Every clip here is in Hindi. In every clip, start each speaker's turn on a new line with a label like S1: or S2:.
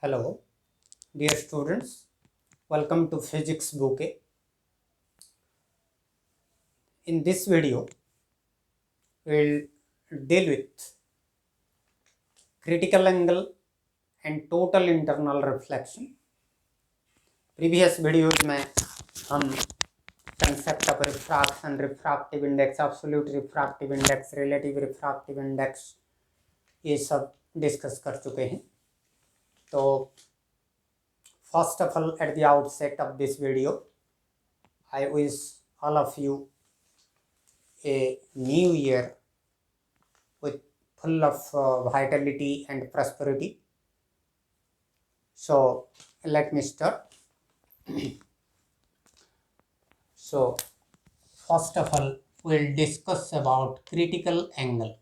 S1: Hello, dear students. Welcome to Physics Bouquet. In this video, we'll deal with critical angle and total internal reflection. Previous videos में हम concept of refraction, refractive index, absolute refractive index, relative refractive index ये सब डिस्कस कर चुके हैं. तो first of all, at the outset of this video, I wish all of you a new year with full of vitality and prosperity. So let me start. So first of all, we'll discuss about critical angle.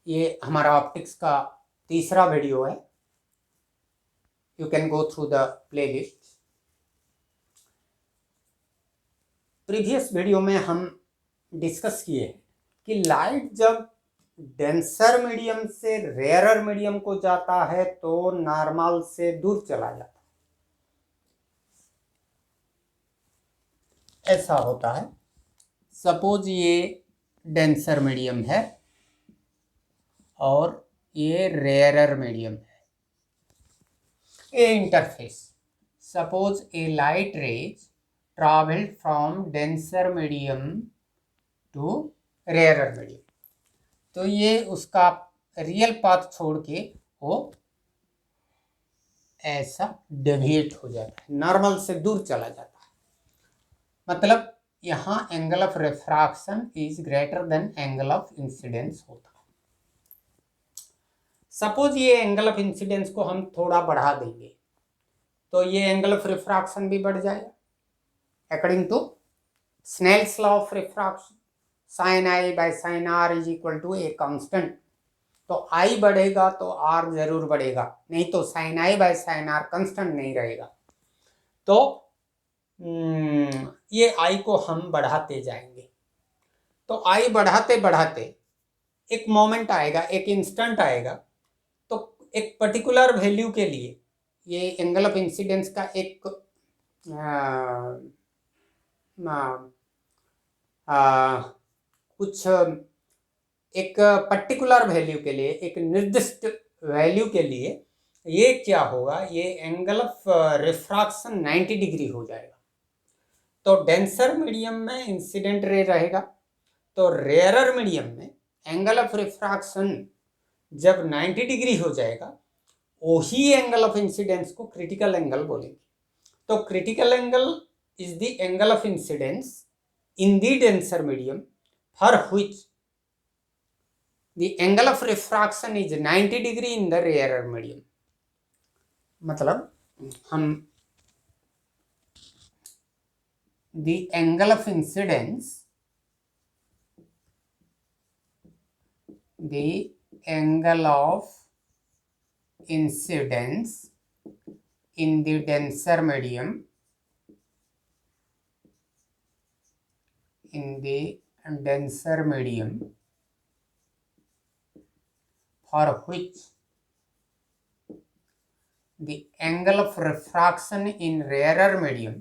S1: ये हमारा ऑप्टिक्स का तीसरा वीडियो है. You can go through the playlist. Previous video में हम डिस्कस किए कि लाइट जब डेंसर मीडियम से रेयरर मीडियम को जाता है तो नॉर्मल से दूर चला जाता है. ऐसा होता है. सपोज ये डेंसर मीडियम है और ये रेयरर मीडियम है. A interface. Suppose a light rays traveled from denser medium to rarer medium. तो ये उसका रियल पाथ छोड़ के वो ऐसा डेविएट हो जाता है, नॉर्मल से दूर चला जाता है. मतलब यहाँ angle of refraction is greater than angle of incidence होता है. सपोज ये एंगल ऑफ इंसिडेंस को हम थोड़ा बढ़ा देंगे तो ये एंगल ऑफ रिफ्रैक्शन भी बढ़ जाएगा. According to Snell's law of refraction, sine I by sine R is equal to a constant. तो आई बढ़ेगा तो आर जरूर बढ़ेगा, नहीं तो sine I by sine R constant नहीं रहेगा. तो ये आई को हम बढ़ाते जाएंगे. तो आई बढ़ाते बढ़ाते एक मोमेंट आएगा, एक इंस्टेंट आएगा. तो एक पर्टिकुलर वैल्यू के लिए ये एंगल ऑफ इंसिडेंस का एक कुछ एक पर्टिकुलर वैल्यू के लिए, एक निर्दिष्ट वैल्यू के लिए ये क्या होगा, ये एंगल ऑफ रिफ्रैक्शन 90 डिग्री हो जाएगा. तो डेंसर मीडियम में इंसिडेंट रे रहेगा, तो रेयरर मीडियम में एंगल ऑफ रिफ्रैक्शन जब 90 डिग्री हो जाएगा वही एंगल ऑफ इंसिडेंस को क्रिटिकल एंगल बोलेंगे. तो critical angle is the angle of incidence in the denser medium for which the angle of refraction is 90 degree in the rarer medium. मतलब हम the angle of incidence, the angle of incidence in the denser medium, for which the angle of refraction in rarer medium,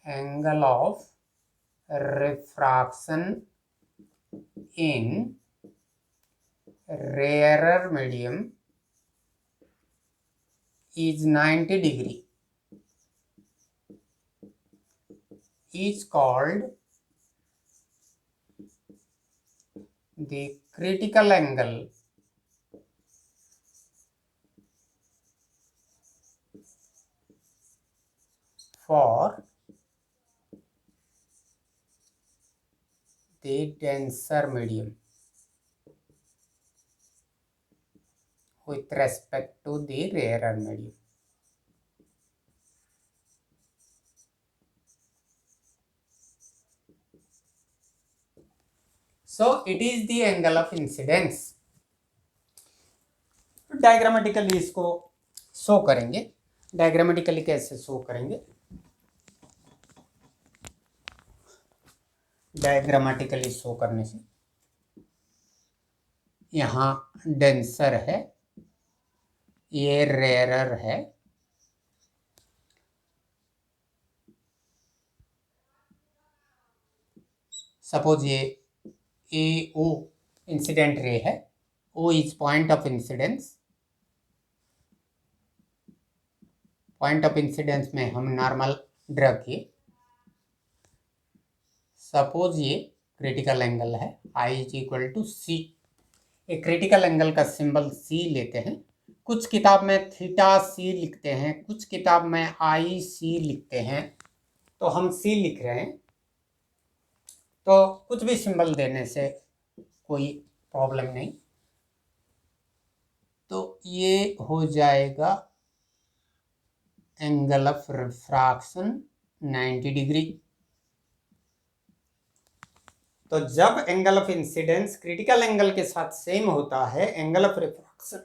S1: angle of refraction in rarer medium is 90 degree, is called the critical angle for the denser medium with respect to the rarer medium. So it is the angle of incidence. Diagrammatically इसको शो करेंगे. डायग्रामेटिकली कैसे शो करेंगे? डायग्रामेटिकली शो करने से, यहाँ डेंसर है, ये रेयरर है, सपोज ये ए ओ इंसिडेंट रे है, O is point of incidence, point of incidence में हम नॉर्मल ड्रा किए, सपोज ये क्रिटिकल एंगल है, I is equal to C, एक क्रिटिकल एंगल का सिंबल सी लेते हैं, कुछ किताब में थीटा सी लिखते हैं, कुछ किताब में आई सी लिखते हैं, तो हम सी लिख रहे हैं, तो कुछ भी सिंबल देने से कोई प्रॉब्लम नहीं। तो ये हो जाएगा एंगल ऑफ रिफ्रैक्शन 90 डिग्री। तो जब angle of incidence critical angle के साथ सेम होता है, एंगल ऑफ रिफ्रैक्शन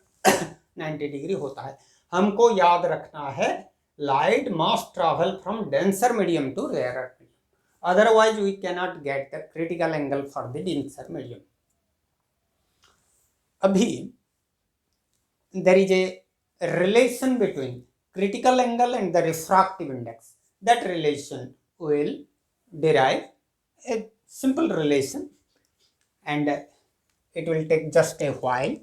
S1: 90 डिग्री होता है। हमको याद रखना है light must travel from denser medium to rarer medium, otherwise we cannot get the critical angle for the denser medium. Abhi there is a relation between critical angle and the refractive index. That relation will derive a simple relation, and it will take just a while.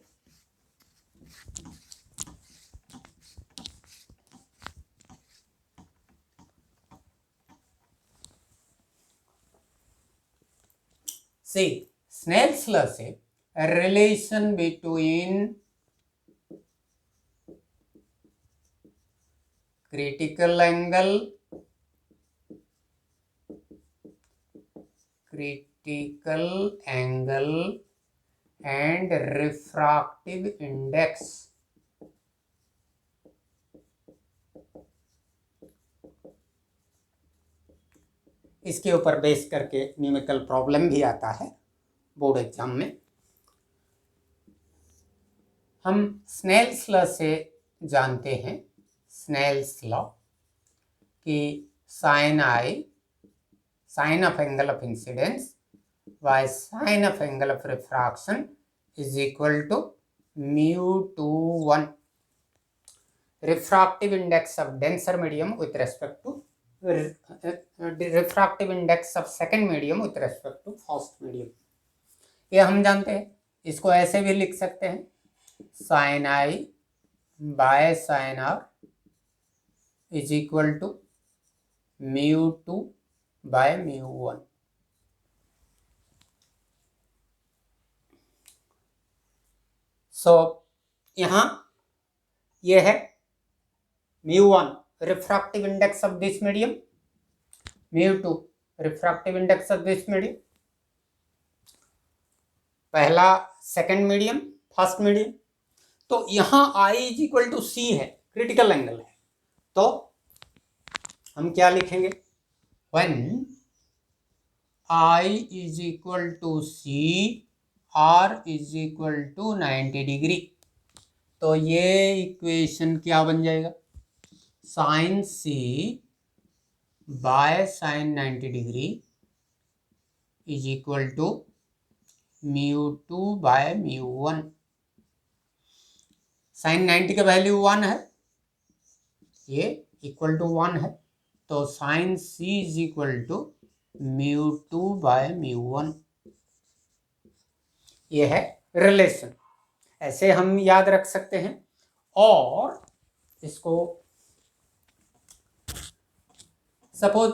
S1: See, Snell's law से relation between critical angle and refractive index इसके ऊपर बेस करके न्यूमेरिकल प्रॉब्लम भी आता है बोर्ड एग्जाम में। हम स्नेल्स लॉ से जानते हैं, स्नेल्स लॉ कि sine I sine of angle of incidence by sine of angle of refraction is equal to μ/1 refractive index of denser medium with respect to refractive index of second medium with respect to first medium. ये हम जानते हैं, इसको ऐसे भी लिख सकते हैं, sine I by sine R is equal to μ2 by μ1। So यहाँ ये है μ1 refractive index of this medium, μ2 refractive index of this medium, पहला सेकंड मीडियम फर्स्ट मीडियम। तो यहाँ I इज इक्वल टू सी है, क्रिटिकल एंगल है, तो हम क्या लिखेंगे, when I is equal to C R is equal to 90 degree, तो ये इक्वेशन क्या बन जाएगा, sine C by sine 90 degree is equal to μ2 by μ1। Sine 90 का वैल्यू 1 है, ये इक्वल टू 1 है, तो sine C is equal to μ2 by μ1। ये है रिलेशन, ऐसे हम याद रख सकते हैं। और इसको सपोज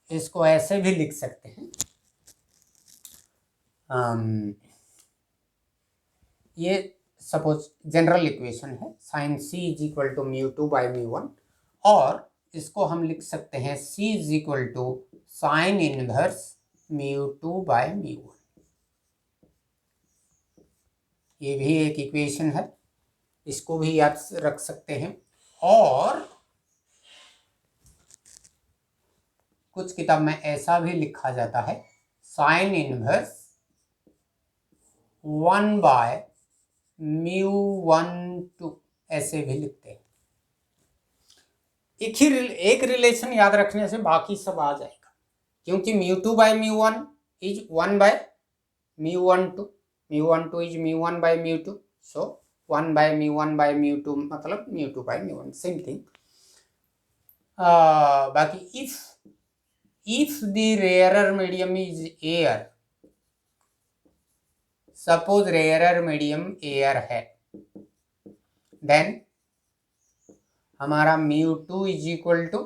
S1: इसको ऐसे भी लिख सकते हैं, ये सपोज जनरल इक्वेशन है, sine C is equal to μ2 by μ1, और इसको हम लिख सकते हैं C is equal to sine inverse μ2 by μ1। ये भी एक इक्वेशन है, इसको भी याद रख सकते हैं। और कुछ किताब में ऐसा भी लिखा जाता है, साइन इनवर्स 1 बाय μ12, ऐसे भी लिखते हैं। एक रिलेशन याद रखने से बाकी सब आ जाएगा। क्योंकि μ2 by μ1 is 1 by μ12 is μ1 by μ2, so 1 by μ1 by μ2 मतलब μ2 बाय μ1, सेम थिंग। बाकी if the rarer medium is air, suppose rarer medium air है, देन हमारा μ2 इज इक्वल टू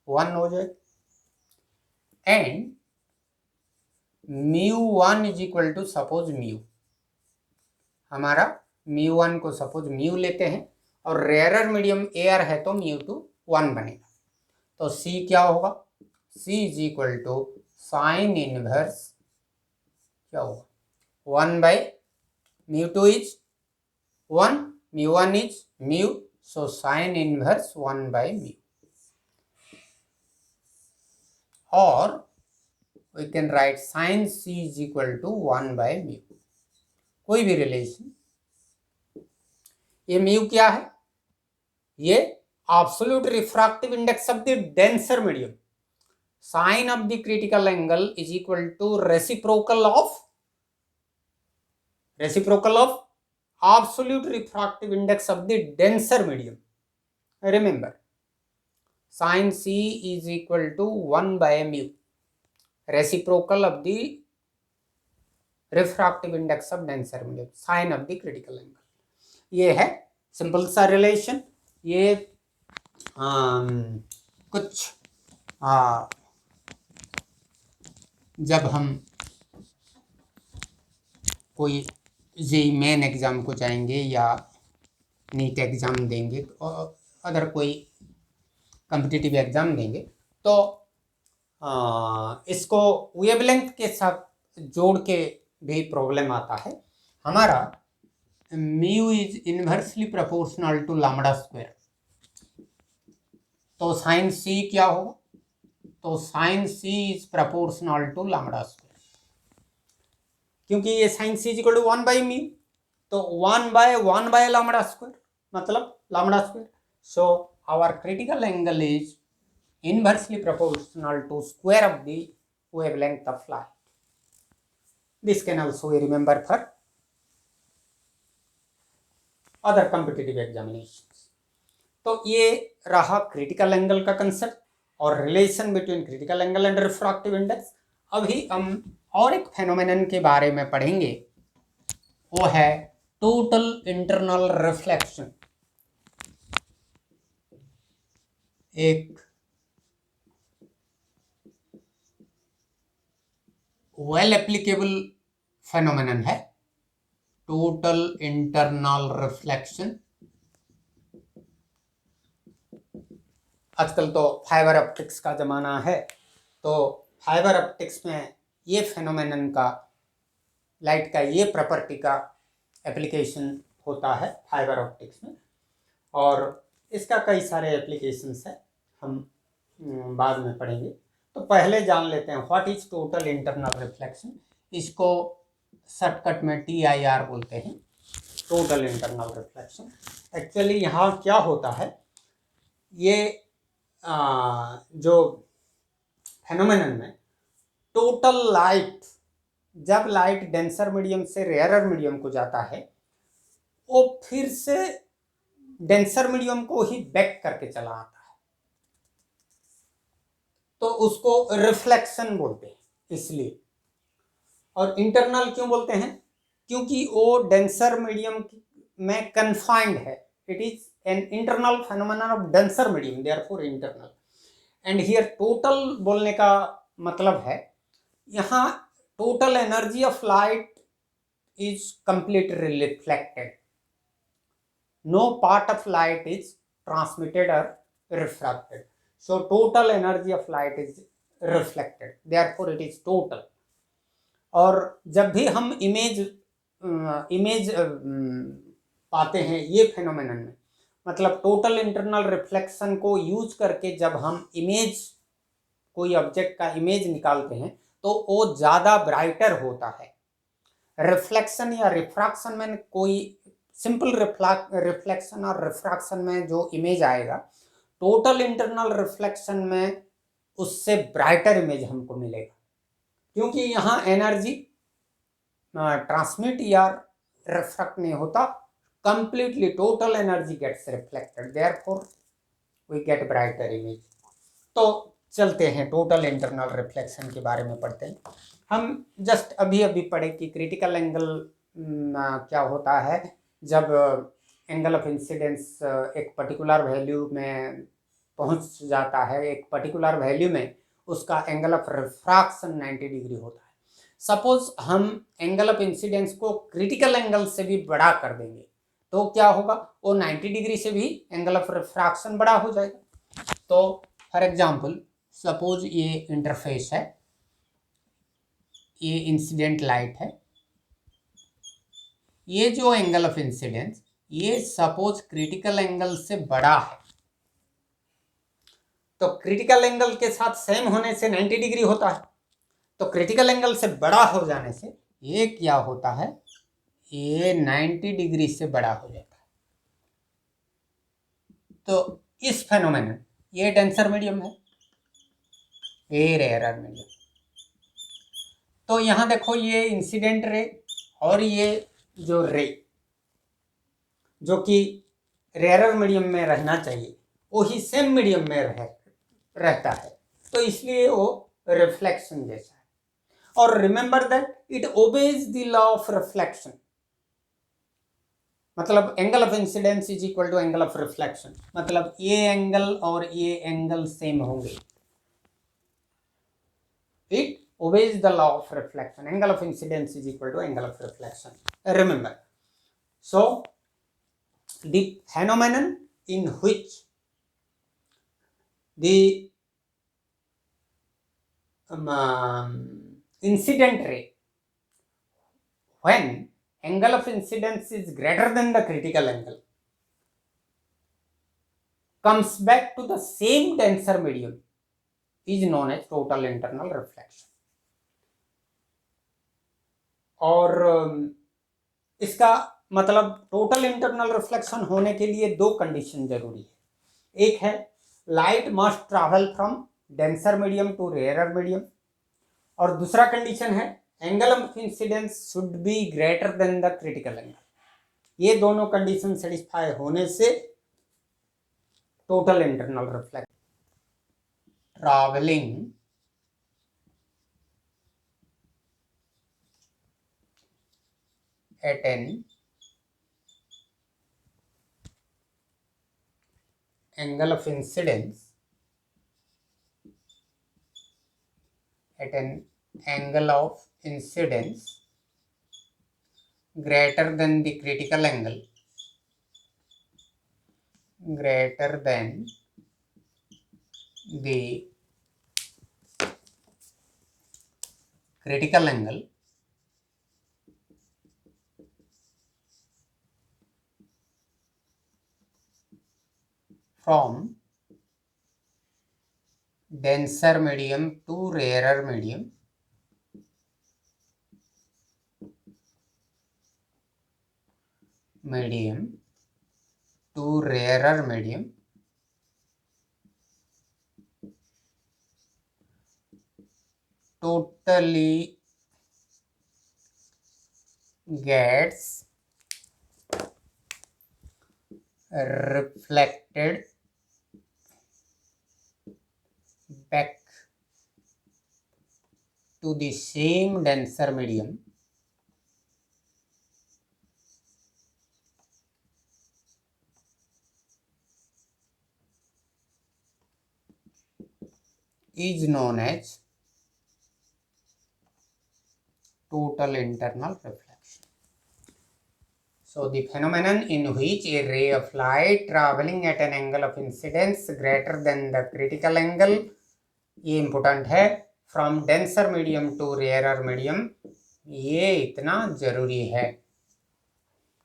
S1: 1 हो जाए and μ1 is equal to suppose mu, हमारा μ1 को सपोज म्यू लेते हैं और रेयरर मीडियम एयर है तो μ2 1 बनेगा। तो C क्या होगा, C is equal to sine inverse क्या होगा 1 by μ2 is 1, μ1 is mu, so sine inverse 1 by mu, और we can write sine C is equal to 1 by mu. कोई भी रिलेशन, ये म्यू क्या है, ये absolute refractive index of the denser medium, sine of the critical angle is equal to reciprocal of absolute refractive index of the denser medium. Remember, sine C is equal to 1 by mu, reciprocal of the refractive index of denser medium, sine of the critical angle. ये है सिंपल सा रिलेशन। ये कुछ जब हम कोई जेई मेन एग्ज़ाम को जाएंगे या नीट एग्ज़ाम देंगे और अदर कोई कॉम्पिटिटिव एग्ज़ाम देंगे तो इसको वेवलेंथ के साथ जोड़ के भी प्रॉब्लम आता है। हमारा mu is inversely proportional to lambda square, तो साइन सी क्या होगा, तो sine C is proportional to lambda square, क्योंकि ये sine C is equal to 1 by mu, तो 1 बाय लैम्डा स्क्वायर मतलब lambda square, so our critical angle is inversely proportional to square of the wavelength of light. This can also be remembered for other competitive examinations. तो ये रहा क्रिटिकल एंगल का कंसेप्ट और relation between critical angle and refractive index. अभी हम और एक फेनोमेनन के बारे में पढ़ेंगे, वो है टोटल इंटरनल रिफ्लेक्शन। एक वेल एप्लीकेबल फेनोमेनन है टोटल इंटरनल रिफ्लेक्शन। आजकल तो फाइबर ऑप्टिक्स का ज़माना है, तो फाइबर ऑप्टिक्स में ये फेनोमेनन का, लाइट का ये प्रॉपर्टी का एप्लीकेशन होता है फाइबर ऑप्टिक्स में, और इसका कई सारे एप्लीकेशंस है, हम बाद में पढ़ेंगे। तो पहले जान लेते हैं what is total internal reflection. इसको शॉर्टकट में TIR बोलते हैं, टोटल इंटरनल रिफ्लेक्शन। एक्चुअली यहाँ क्या होता है, ये जो फेनोमेनन में टोटल लाइट, जब लाइट डेंसर मीडियम से रेयरर मीडियम को जाता है, वो फिर से डेंसर मीडियम को ही बैक करके चला आता है, तो उसको रिफ्लेक्शन बोलते हैं इसलिए। और इंटरनल क्यों बोलते हैं, क्योंकि वो डेंसर मीडियम में कन्फाइंड है, it is an internal phenomenon of denser medium, therefore internal. And here total बोलने का मतलब है, यहाँ total energy of light is completely reflected, no part of light is transmitted और refracted, so total energy of light is reflected, therefore it is total। और जब भी हम इमेज पाते हैं ये फेनोमेनन में, मतलब टोटल इंटरनल रिफ्लेक्शन को यूज करके जब हम इमेज, कोई ऑब्जेक्ट का इमेज निकालते हैं तो वो ज़्यादा ब्राइटर होता है। रिफ्लेक्शन या रिफ्रैक्शन में कोई सिंपल रिफ्लेक्शन और रिफ्रैक्शन में जो इमेज आएगा, टोटल इंटरनल रिफ्लेक्शन में उससे ब्राइटर इमेज हमको मिलेगा, क्योंकि यहाँ एनर्जी ट्रांसमिट या रिफ्रैक्ट नहीं होता, completely total energy gets reflected, therefore we get brighter image. तो चलते हैं टोटल इंटरनल रिफ्लेक्शन के बारे में पढ़ते हैं। हम जस्ट अभी पढ़े कि क्रिटिकल एंगल क्या होता है जब एंगल ऑफ इंसिडेंस एक पर्टिकुलर वैल्यू में पहुंच जाता है, एक पर्टिकुलर वैल्यू में उसका एंगल ऑफ रिफ्रैक्शन 90 डिग्री होता है। सपोज हम एंगल ऑफ इंसिडेंस को क्रिटिकल एंगल से भी बड़ा कर देंगे तो क्या होगा, वो 90 डिग्री से भी एंगल ऑफ रिफ्रैक्शन बड़ा हो जाएगा। तो फॉर एग्जांपल सपोज ये इंटरफेस है, ये इंसिडेंट लाइट है, ये जो एंगल ऑफ इंसिडेंस ये सपोज क्रिटिकल एंगल से बड़ा है, तो क्रिटिकल एंगल के साथ सेम होने से 90 डिग्री होता है, तो क्रिटिकल एंगल से बड़ा हो जाने से ये क्या होता है, ये 90 डिग्री से बड़ा हो जाता है। तो इस फेनोमेनन, ये डेंसर मीडियम है, ये रेयरर मीडियम। तो यहाँ देखो ये इंसिडेंट रे और ये जो रे जो कि रेयरर मीडियम में रहना चाहिए वही सेम मीडियम में रहता है, तो इसलिए वो रिफ्लेक्शन जैसा है। और remember that it obeys the law of reflection, मतलब angle of incidence is equal to angle of reflection, मतलब ये एंगल और ये एंगल सेम होंगे। It obeys the law of reflection, angle of incidence is equal to angle of reflection, remember. So the phenomenon in which the incident ray, when angle of incidence is greater than the critical angle, comes back to the same denser medium is known as total internal reflection. और इसका मतलब टोटल इंटरनल रिफ्लेक्शन होने के लिए दो कंडीशन जरूरी है। एक है light must travel from denser medium to rarer medium, और दूसरा कंडीशन है angle of incidence should be greater than the critical angle. ये दोनों कंडीशन सेटिस्फाई होने से total internal reflection traveling at an angle of incidence greater than the critical angle, greater than the critical angle from denser medium to rarer medium, to rarer medium, totally gets reflected back to the same denser medium is known as total internal reflection. So the phenomenon in which a ray of light traveling at an angle of incidence greater than the critical angle, ये important है, from denser medium to rarer medium, ये इतना जरूरी है,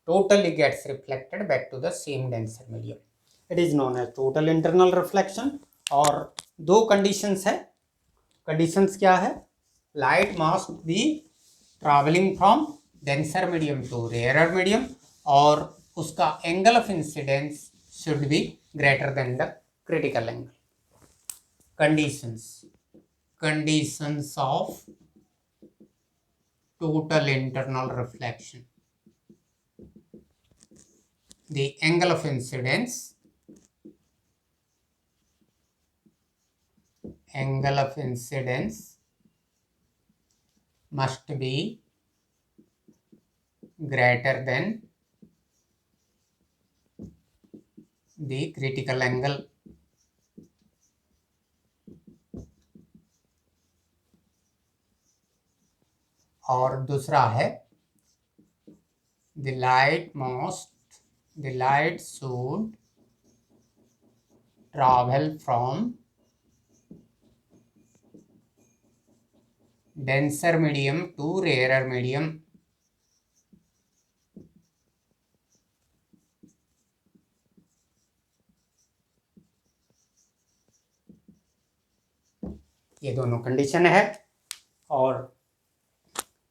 S1: totally gets reflected back to the same denser medium. It is known as total internal reflection. और दो कंडीशंस है, कंडीशंस क्या है, light must be traveling from denser medium to rarer medium, और उसका angle of incidence should be greater than the critical angle. conditions of total internal reflection. The angle of incidence must be greater than the critical angle. और दूसरा है the light should travel from denser medium to rarer medium. ये दोनों कंडीशन है। और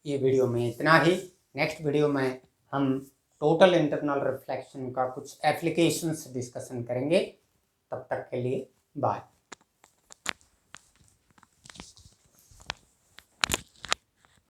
S1: ये वीडियो में इतना ही। नेक्स्ट वीडियो में हम टोटल इंटरनल रिफ्लेक्शन का कुछ एप्लीकेशंस डिस्कशन करेंगे। तब तक के लिए बाय।